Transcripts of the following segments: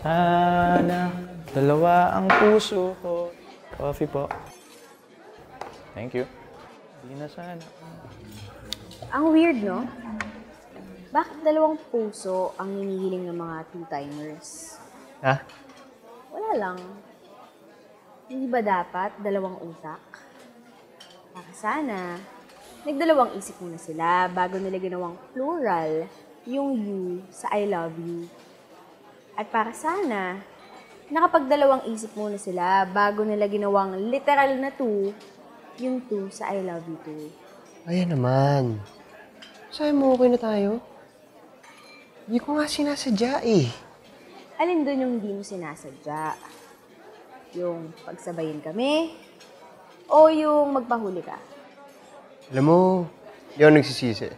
sana dalawa ang puso ko. Coffee po. Thank you. Di na sana. Ang weird, no? Bakit dalawang puso ang hinihiling ng mga two-timers? Ha? Wala lang. Hindi ba dapat dalawang utak? Baka sana, nagdalawang isip muna sila bago nila ginawang plural yung you sa I love you. At para sana, nakapagdalawang isip muna sila bago nila ginawang literal na two yung two sa I love you too. Ayan naman. Sabi mo okay na tayo? Hindi ko nga sinasadya eh. Alin doon yung hindi mo sinasadya? Yung pagsabayin kami? O yung magpahuli ka? Alam mo, hindi ako nagsisisi.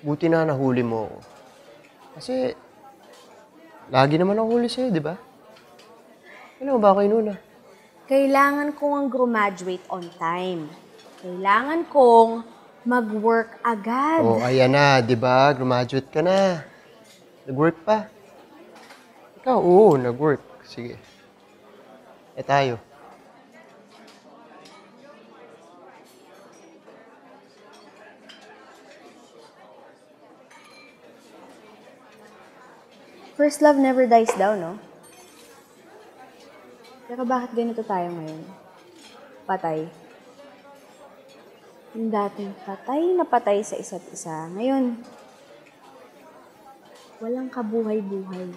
Buti na nahuli mo ako. Kasi, lagi naman ako huli sa'yo, di ba? Ano ba ako inuna? Kailangan kong ang graduate on time. Kailangan kong mag-work agad. Oh, ayan na, di ba? Graduate ka na. Nag-work pa. Ikaw, oo, nag-work. Sige. Tayo. First love never dies down, no? Pero bakit ganito tayo ngayon? Patay. Yung dating patay na patay sa isa't isa. Ngayon, walang kabuhay-buhay.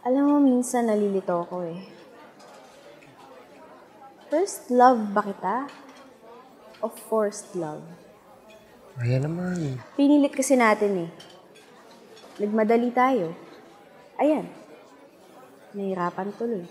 Alam mo, minsan nalilito ako eh. First love ba kita? O forced love? Ayan naman. Pinilit kasi natin eh. Nagmadali tayo. Ayan. Nahirapan tuloy.